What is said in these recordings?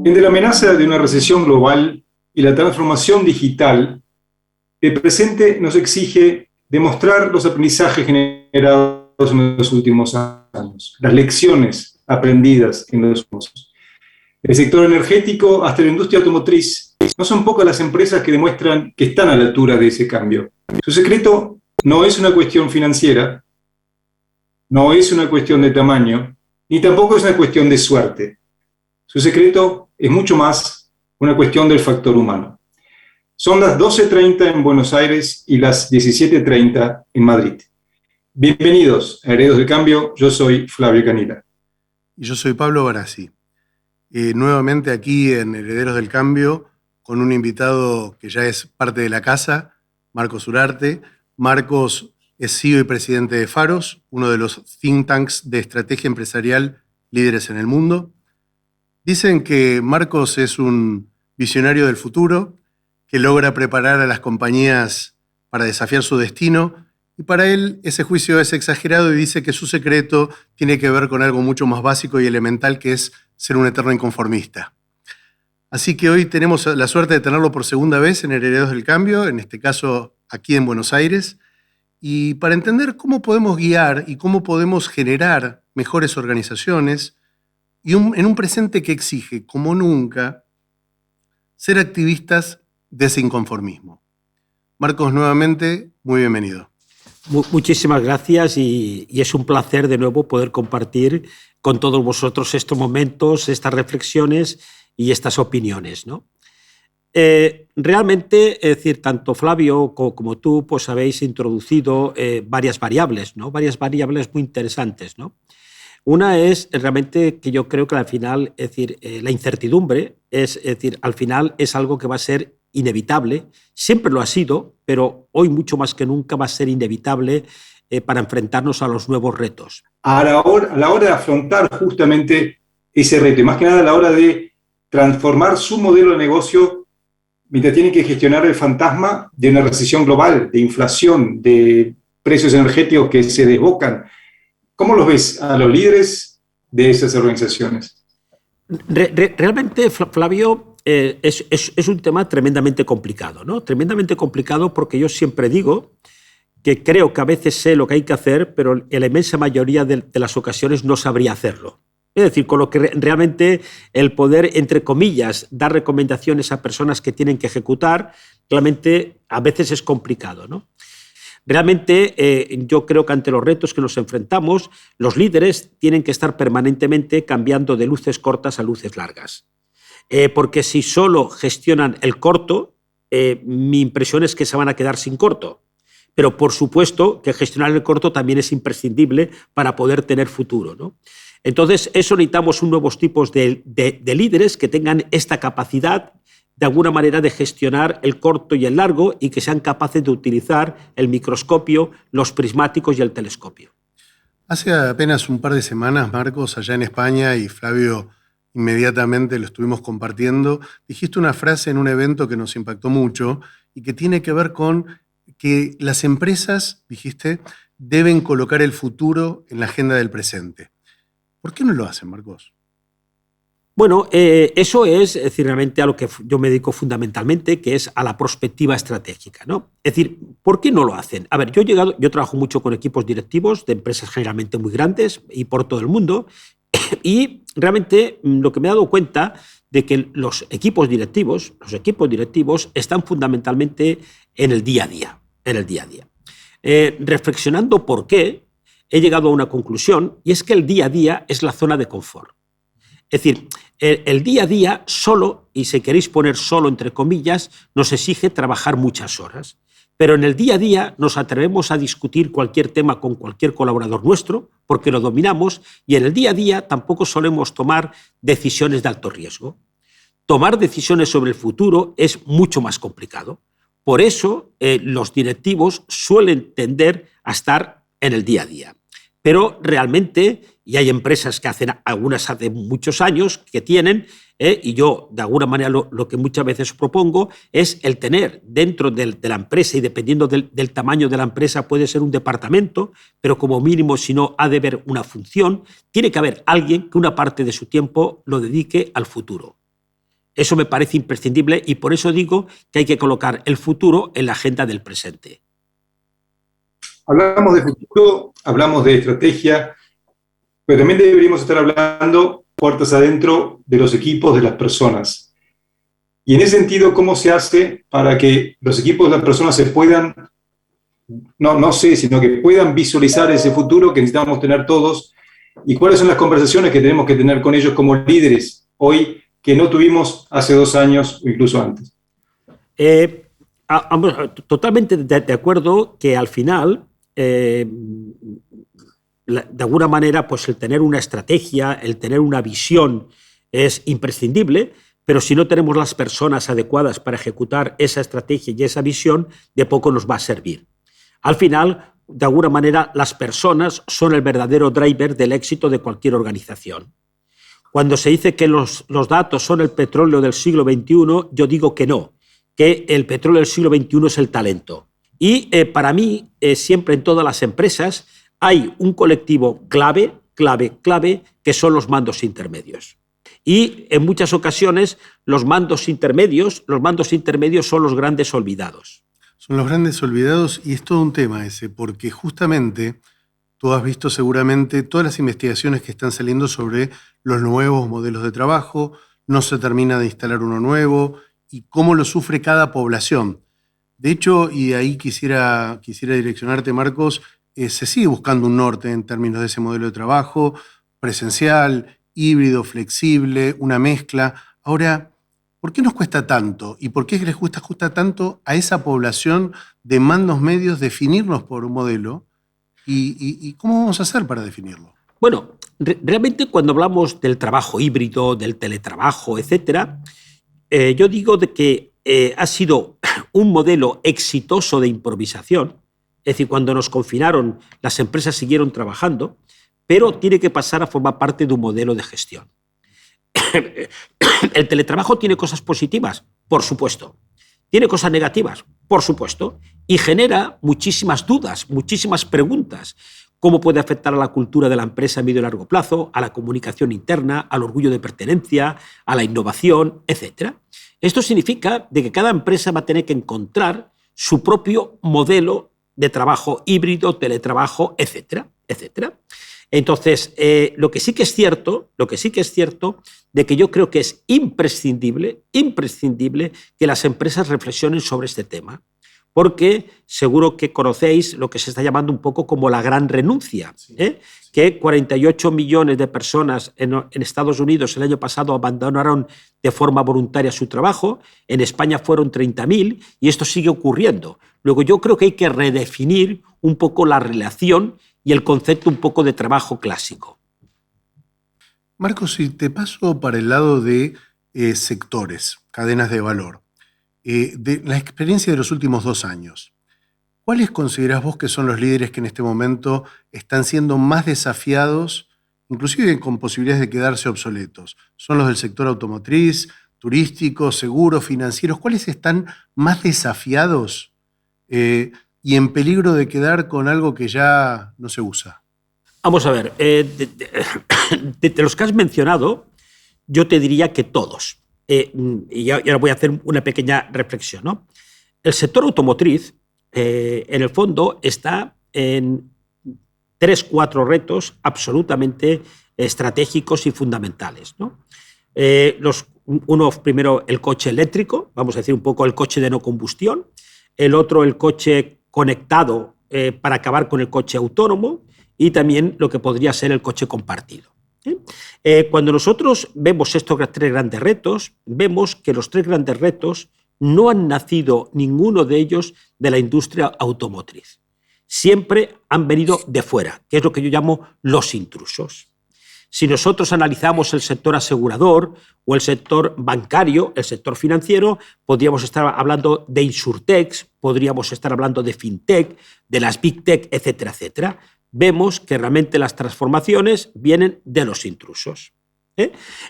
Entre la amenaza de una recesión global y la transformación digital, el presente nos exige demostrar los aprendizajes generados en los últimos años, las lecciones aprendidas en los últimos años. El sector energético hasta la industria automotriz, no son pocas las empresas que demuestran que están a la altura de ese cambio. Su secreto no es una cuestión financiera, no es una cuestión de tamaño, ni tampoco es una cuestión de suerte. Su secreto es mucho más una cuestión del factor humano. Son las 12:30 en Buenos Aires y las 17:30 en Madrid. Bienvenidos a Herederos del Cambio, yo soy Flavio Canila. Y yo soy Pablo Barassi. Nuevamente aquí en Herederos del Cambio con un invitado que ya es parte de la casa, Marcos Urarte. Marcos es CEO y presidente de Faros, uno de los think tanks de estrategia empresarial líderes en el mundo. Dicen que Marcos es un visionario del futuro, que logra preparar a las compañías para desafiar su destino, y para él ese juicio es exagerado y dice que su secreto tiene que ver con algo mucho más básico y elemental, que es ser un eterno inconformista. Así que hoy tenemos la suerte de tenerlo por segunda vez en Herederos del Cambio, en este caso aquí en Buenos Aires, y para entender cómo podemos guiar y cómo podemos generar mejores organizaciones y en un presente que exige, como nunca, ser activistas de ese inconformismo. Marcos, nuevamente, muy bienvenido. Muchísimas gracias y es un placer de nuevo poder compartir con todos vosotros estos momentos, estas reflexiones y estas opiniones, ¿no? Realmente, es decir, tanto Flavio como tú pues habéis introducido varias variables, ¿no? Varias variables muy interesantes, ¿no? Una es realmente que yo creo que al final, es decir, la incertidumbre es decir, al final es algo que va a ser inevitable, siempre lo ha sido, pero hoy mucho más que nunca va a ser inevitable para enfrentarnos a los nuevos retos. A la hora de afrontar justamente ese reto, y más que nada a la hora de transformar su modelo de negocio, mientras tienen que gestionar el fantasma de una recesión global, de inflación, de precios energéticos que se desbocan. ¿Cómo los ves a los líderes de esas organizaciones? Realmente, Flavio, es un tema tremendamente complicado, ¿no? Tremendamente complicado porque yo siempre digo que creo que a veces sé lo que hay que hacer, pero en la inmensa mayoría de las ocasiones no sabría hacerlo. Es decir, con lo que realmente el poder, entre comillas, dar recomendaciones a personas que tienen que ejecutar, realmente a veces es complicado, ¿no? Realmente yo creo que ante los retos que nos enfrentamos, los líderes tienen que estar permanentemente cambiando de luces cortas a luces largas. Porque si solo gestionan el corto, mi impresión es que se van a quedar sin corto. Pero por supuesto que gestionar el corto también es imprescindible para poder tener futuro, ¿no? Entonces, eso necesitamos nuevos tipos de líderes que tengan esta capacidad de alguna manera de gestionar el corto y el largo y que sean capaces de utilizar el microscopio, los prismáticos y el telescopio. Hace apenas un par de semanas, Marcos, allá en España, y Flavio inmediatamente lo estuvimos compartiendo, dijiste una frase en un evento que nos impactó mucho y que tiene que ver con que las empresas, dijiste, deben colocar el futuro en la agenda del presente. ¿Por qué no lo hacen, Marcos? Bueno, eso es decir, realmente a lo que yo me dedico fundamentalmente, que es a la prospectiva estratégica, ¿no? Es decir, ¿por qué no lo hacen? A ver, yo trabajo mucho con equipos directivos de empresas generalmente muy grandes y por todo el mundo, y realmente lo que me he dado cuenta de que los equipos directivos están fundamentalmente en el día a día, reflexionando por qué, he llegado a una conclusión, y es que el día a día es la zona de confort. Es decir, el día a día solo, y si queréis poner solo entre comillas, nos exige trabajar muchas horas. Pero en el día a día nos atrevemos a discutir cualquier tema con cualquier colaborador nuestro, porque lo dominamos, y en el día a día tampoco solemos tomar decisiones de alto riesgo. Tomar decisiones sobre el futuro es mucho más complicado. Por eso los directivos suelen tender a estar en el día a día. Pero realmente, y hay empresas que hacen, algunas hace muchos años que tienen, y yo de alguna manera lo que muchas veces propongo es el tener dentro de la empresa, y dependiendo del tamaño de la empresa puede ser un departamento, pero como mínimo si no ha de haber una función, tiene que haber alguien que una parte de su tiempo lo dedique al futuro. Eso me parece imprescindible y por eso digo que hay que colocar el futuro en la agenda del presente. Hablamos de futuro, hablamos de estrategia, pero también deberíamos estar hablando puertas adentro de los equipos, de las personas. Y en ese sentido, ¿cómo se hace para que los equipos de las personas se puedan, no sé, sino que puedan visualizar ese futuro que necesitamos tener todos? ¿Y cuáles son las conversaciones que tenemos que tener con ellos como líderes hoy que no tuvimos hace 2 años o incluso antes? Totalmente de acuerdo que al final, de alguna manera, pues el tener una estrategia, el tener una visión es imprescindible, pero si no tenemos las personas adecuadas para ejecutar esa estrategia y esa visión, de poco nos va a servir. Al final, de alguna manera, las personas son el verdadero driver del éxito de cualquier organización. Cuando se dice que los datos son el petróleo del siglo XXI, yo digo que no, que el petróleo del siglo XXI es el talento. Y para mí, siempre en todas las empresas, hay un colectivo clave, que son los mandos intermedios. Y en muchas ocasiones los mandos intermedios son los grandes olvidados. Son los grandes olvidados y es todo un tema ese, porque justamente tú has visto seguramente todas las investigaciones que están saliendo sobre los nuevos modelos de trabajo, no se termina de instalar uno nuevo y cómo lo sufre cada población. De hecho, y ahí quisiera direccionarte, Marcos, se sigue buscando un norte en términos de ese modelo de trabajo, presencial, híbrido, flexible, una mezcla. Ahora, ¿por qué nos cuesta tanto? ¿Y por qué les cuesta tanto a esa población de mandos medios definirnos por un modelo? ¿Y cómo vamos a hacer para definirlo? Bueno, realmente cuando hablamos del trabajo híbrido, del teletrabajo, etcétera, yo digo de que ha sido un modelo exitoso de improvisación. Es decir, cuando nos confinaron, las empresas siguieron trabajando, pero tiene que pasar a formar parte de un modelo de gestión. ¿El teletrabajo tiene cosas positivas? Por supuesto. ¿Tiene cosas negativas? Por supuesto. Y genera muchísimas dudas, muchísimas preguntas. ¿Cómo puede afectar a la cultura de la empresa a medio y largo plazo, a la comunicación interna, al orgullo de pertenencia, a la innovación, etcétera? Esto significa de que cada empresa va a tener que encontrar su propio modelo de trabajo híbrido, teletrabajo, etcétera, etcétera. Entonces, lo que sí que es cierto, de que yo creo que es imprescindible que las empresas reflexionen sobre este tema, porque seguro que conocéis lo que se está llamando un poco como la gran renuncia, que 48 millones de personas en Estados Unidos el año pasado abandonaron de forma voluntaria su trabajo, en España fueron 30.000 y esto sigue ocurriendo. Luego yo creo que hay que redefinir un poco la relación y el concepto un poco de trabajo clásico. Marcos, si te paso para el lado de sectores, cadenas de valor, de la experiencia de los últimos 2 años, ¿cuáles considerás vos que son los líderes que en este momento están siendo más desafiados, inclusive con posibilidades de quedarse obsoletos? ¿Son los del sector automotriz, turístico, seguros, financieros? ¿Cuáles están más desafiados y en peligro de quedar con algo que ya no se usa? Vamos a ver, de los que has mencionado, yo te diría que todos. Y ahora voy a hacer una pequeña reflexión, ¿no? El sector automotriz, en el fondo, está en 3-4 retos absolutamente estratégicos y fundamentales, ¿no? Uno, primero, el coche eléctrico, vamos a decir un poco el coche de no combustión. El otro, el coche conectado para acabar con el coche autónomo y también lo que podría ser el coche compartido. Cuando nosotros vemos estos 3 grandes retos, vemos que los 3 grandes retos no han nacido ninguno de ellos de la industria automotriz. Siempre han venido de fuera, que es lo que yo llamo los intrusos. Si nosotros analizamos el sector asegurador o el sector bancario, el sector financiero, podríamos estar hablando de insurtechs, podríamos estar hablando de fintech, de las big tech, etcétera, etcétera. Vemos que realmente las transformaciones vienen de los intrusos.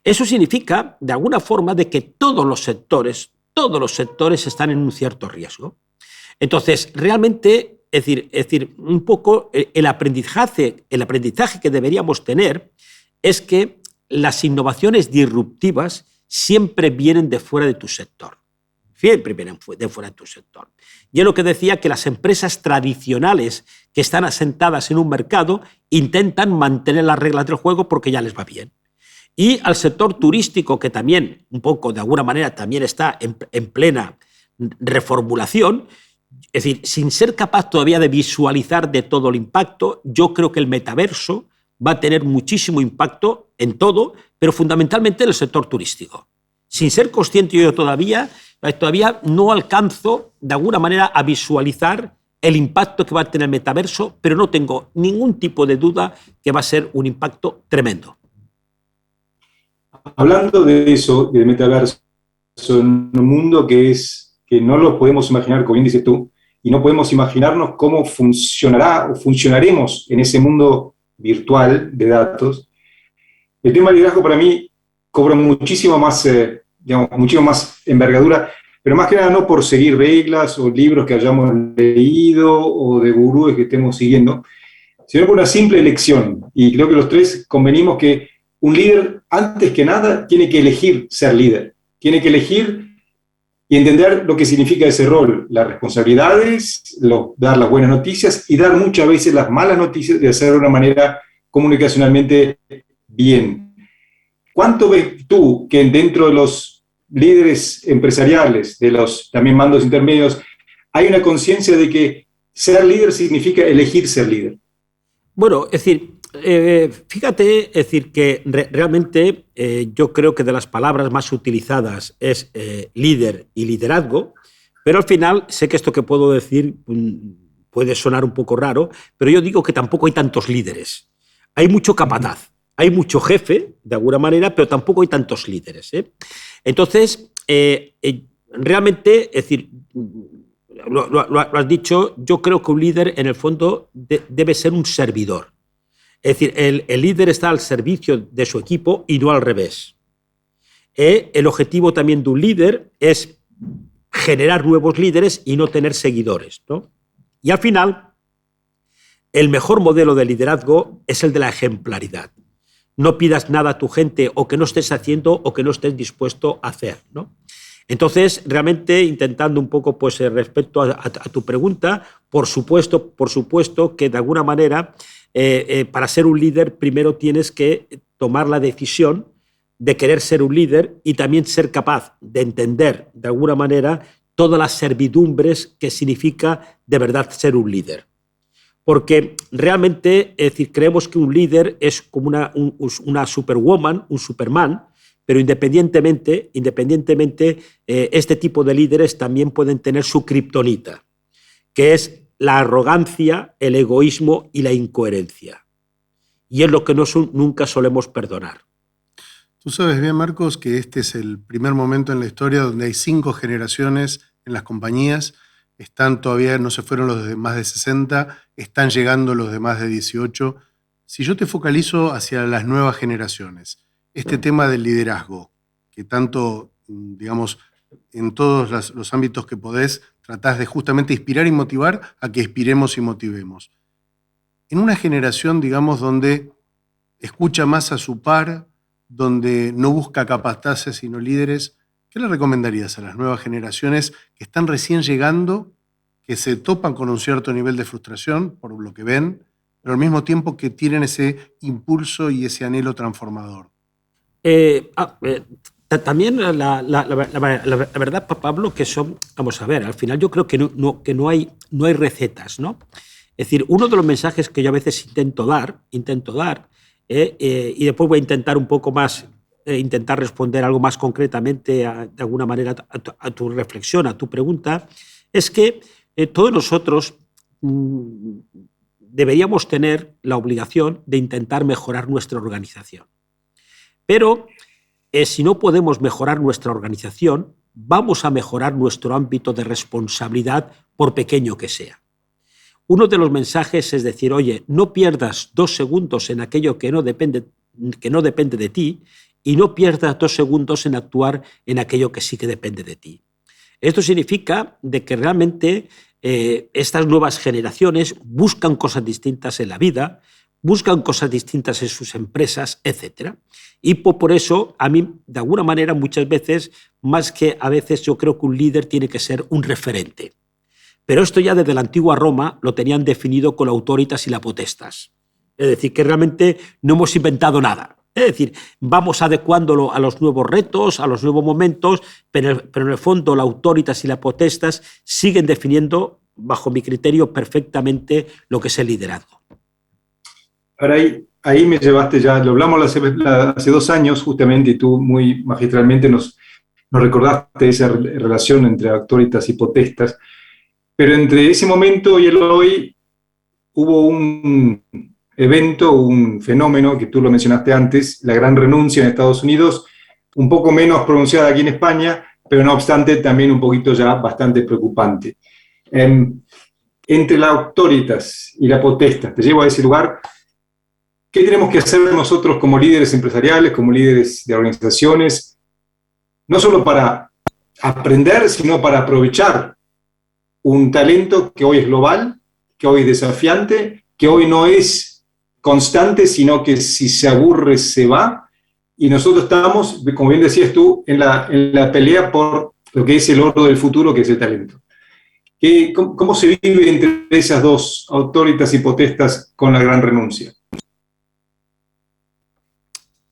Eso significa, de alguna forma, de que todos los sectores están en un cierto riesgo. Entonces, realmente, es decir, un poco el aprendizaje que deberíamos tener es que las innovaciones disruptivas siempre vienen de fuera de tu sector. Siempre vienen de fuera de tu sector. Y es lo que decía, que las empresas tradicionales que están asentadas en un mercado intentan mantener las reglas del juego porque ya les va bien. Y al sector turístico, que también, un poco, de alguna manera, también está en plena reformulación, es decir, sin ser capaz todavía de visualizar de todo el impacto, yo creo que el metaverso va a tener muchísimo impacto en todo, pero fundamentalmente en el sector turístico. Sin ser consciente yo todavía no alcanzo de alguna manera a visualizar el impacto que va a tener el metaverso, pero no tengo ningún tipo de duda que va a ser un impacto tremendo. Hablando de eso, del metaverso, en un mundo que no lo podemos imaginar, como bien dices tú, y no podemos imaginarnos cómo funcionará o funcionaremos en ese mundo virtual de datos, el tema del liderazgo para mí cobra muchísimo más envergadura, pero más que nada no por seguir reglas o libros que hayamos leído o de gurúes que estemos siguiendo, sino por una simple elección. Y creo que los tres convenimos que un líder, antes que nada, tiene que elegir ser líder. Tiene que elegir y entender lo que significa ese rol, las responsabilidades, dar las buenas noticias y dar muchas veces las malas noticias de hacerlo de una manera comunicacionalmente bien. ¿Cuánto ves tú que dentro de los líderes empresariales, de los también mandos intermedios, hay una conciencia de que ser líder significa elegir ser líder? Bueno, es decir, fíjate, es decir, que realmente yo creo que de las palabras más utilizadas es líder y liderazgo, pero al final sé que esto que puedo decir puede sonar un poco raro, pero yo digo que tampoco hay tantos líderes. Hay mucho capataz, hay mucho jefe, de alguna manera, pero tampoco hay tantos líderes. Entonces, realmente, es decir, lo has dicho, yo creo que un líder en el fondo debe ser un servidor. Es decir, el líder está al servicio de su equipo y no al revés. El objetivo también de un líder es generar nuevos líderes y no tener seguidores, ¿no? Y al final, el mejor modelo de liderazgo es el de la ejemplaridad. No pidas nada a tu gente o que no estés haciendo o que no estés dispuesto a hacer, ¿no? Entonces, realmente, intentando un poco, pues, respecto a tu pregunta, por supuesto que de alguna manera, para ser un líder, primero tienes que tomar la decisión de querer ser un líder y también ser capaz de entender, de alguna manera, todas las servidumbres que significa de verdad ser un líder. Porque realmente, es decir, creemos que un líder es como una superwoman, un superman, pero independientemente, este tipo de líderes también pueden tener su kriptonita, que es la arrogancia, el egoísmo y la incoherencia. Y es lo que nunca solemos perdonar. Tú sabes bien, Marcos, que este es el primer momento en la historia donde hay 5 generaciones en las compañías. Todavía no se fueron los de más de 60, están llegando los de más de 18. Si yo te focalizo hacia las nuevas generaciones, este tema del liderazgo, que tanto, digamos, en todos los ámbitos que podés, tratás de justamente inspirar y motivar a que inspiremos y motivemos. En una generación, digamos, donde escucha más a su par, donde no busca capataces sino líderes, ¿qué le recomendarías a las nuevas generaciones que están recién llegando, que se topan con un cierto nivel de frustración por lo que ven, pero al mismo tiempo que tienen ese impulso y ese anhelo transformador? También la verdad, Pablo, que son, vamos a ver, al final yo creo que no hay recetas, ¿no? Es decir, uno de los mensajes que yo a veces intento dar, y después voy a intentar un poco más, intentar responder algo más concretamente, de alguna manera, a tu reflexión, a tu pregunta, es que todos nosotros deberíamos tener la obligación de intentar mejorar nuestra organización. Pero si no podemos mejorar nuestra organización, vamos a mejorar nuestro ámbito de responsabilidad, por pequeño que sea. Uno de los mensajes es decir, oye, no pierdas 2 segundos en aquello que no depende de ti y no pierdas 2 segundos en actuar en aquello que sí que depende de ti. Esto significa de que realmente estas nuevas generaciones buscan cosas distintas en la vida, buscan cosas distintas en sus empresas, etc. Y por eso, a mí, de alguna manera, muchas veces, más que a veces, yo creo que un líder tiene que ser un referente. Pero esto ya desde la antigua Roma lo tenían definido con la autoritas y la potestas. Es decir, que realmente no hemos inventado nada. Es decir, vamos adecuándolo a los nuevos retos, a los nuevos momentos, pero en el fondo la autoritas y la potestas siguen definiendo, bajo mi criterio, perfectamente lo que es el liderazgo. Ahora ahí me llevaste ya, lo hablamos hace 2 años justamente, y tú muy magistralmente nos recordaste esa relación entre autoritas y potestas, pero entre ese momento y el hoy hubo un evento, un fenómeno que tú lo mencionaste antes, la gran renuncia en Estados Unidos, un poco menos pronunciada aquí en España, pero no obstante también un poquito ya bastante preocupante. Entre la autoritas y la potestas, te llevo a ese lugar. ¿Qué tenemos que hacer nosotros como líderes empresariales, como líderes de organizaciones, no solo para aprender, sino para aprovechar un talento que hoy es global, que hoy es desafiante, que hoy no es constante, sino que si se aburre se va, y nosotros estamos, como bien decías tú, en la pelea por lo que es el oro del futuro, que es el talento? ¿Cómo se vive entre esas dos autoritas y potestas con la gran renuncia?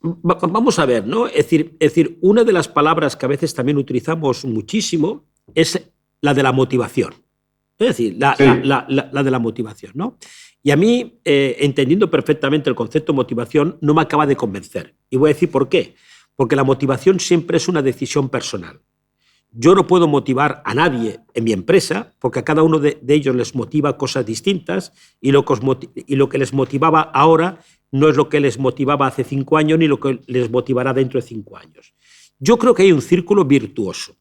Vamos a ver, ¿no? Es decir, una de las palabras que a veces también utilizamos muchísimo es la de la motivación. Es decir, la de la motivación, ¿no? Y a mí, entendiendo perfectamente el concepto de motivación, no me acaba de convencer. Y voy a decir por qué. Porque la motivación siempre es una decisión personal. Yo no puedo motivar a nadie en mi empresa, porque a cada uno de ellos les motiva cosas distintas, y lo que les motivaba ahora no es lo que les motivaba hace 5 años ni lo que les motivará dentro de 5 años. Yo creo que hay un círculo virtuoso.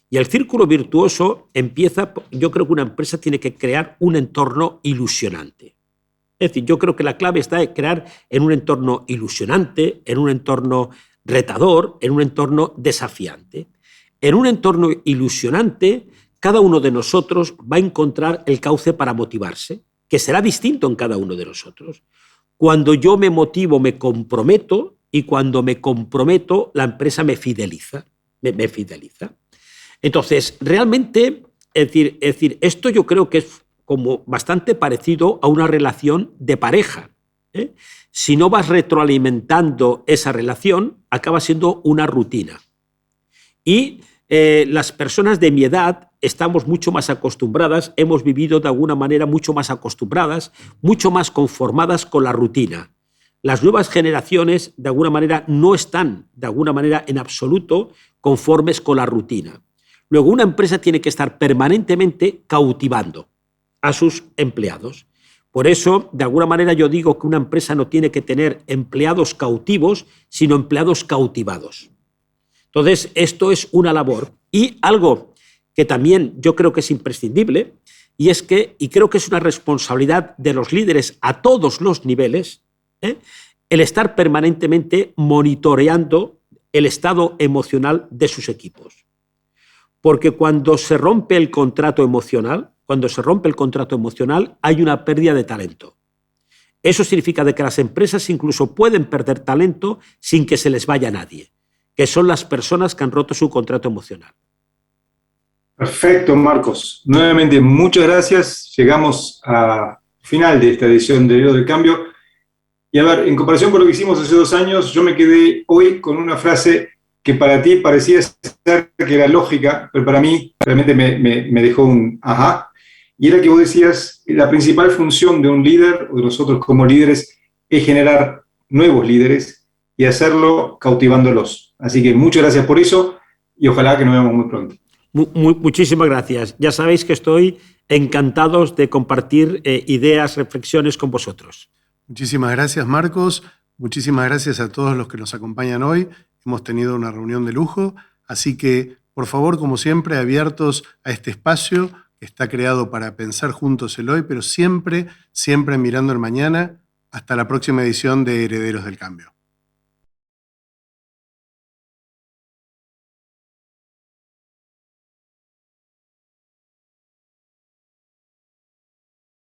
Y el círculo virtuoso empieza, yo creo que una empresa tiene que crear un entorno ilusionante. Es decir, yo creo que la clave está en crear en un entorno ilusionante, en un entorno retador, en un entorno desafiante. En un entorno ilusionante, cada uno de nosotros va a encontrar el cauce para motivarse, que será distinto en cada uno de nosotros. Cuando yo me motivo, me comprometo, y cuando me comprometo, la empresa me fideliza. Me fideliza. Entonces, realmente, es decir, esto yo creo que es como bastante parecido a una relación de pareja. Si no vas retroalimentando esa relación, acaba siendo una rutina. Y las personas de mi edad estamos mucho más acostumbradas, hemos vivido de alguna manera mucho más acostumbradas, mucho más conformadas con la rutina. Las nuevas generaciones, de alguna manera, no están, de alguna manera, en absoluto conformes con la rutina. Luego, una empresa tiene que estar permanentemente cautivando a sus empleados. Por eso, de alguna manera, yo digo que una empresa no tiene que tener empleados cautivos, sino empleados cautivados. Entonces, esto es una labor. Y algo que también yo creo que es imprescindible, y creo que es una responsabilidad de los líderes a todos los niveles, el estar permanentemente monitoreando el estado emocional de sus equipos. Porque cuando se rompe el contrato emocional, hay una pérdida de talento. Eso significa de que las empresas incluso pueden perder talento sin que se les vaya nadie, que son las personas que han roto su contrato emocional. Perfecto, Marcos. Nuevamente, muchas gracias. Llegamos al final de esta edición de Herederos del Cambio. Y a ver, en comparación con lo que hicimos hace 2 años, yo me quedé hoy con una frase que para ti parecía ser que era lógica, pero para mí realmente me dejó un ajá. Y era que vos decías, la principal función de un líder, o de nosotros como líderes, es generar nuevos líderes y hacerlo cautivándolos. Así que muchas gracias por eso y ojalá que nos veamos muy pronto. Muchísimas gracias. Ya sabéis que estoy encantado de compartir ideas, reflexiones con vosotros. Muchísimas gracias, Marcos. Muchísimas gracias a todos los que nos acompañan hoy. Hemos tenido una reunión de lujo, así que, por favor, como siempre, abiertos a este espacio que está creado para pensar juntos el hoy, pero siempre, siempre mirando el mañana. Hasta la próxima edición de Herederos del Cambio.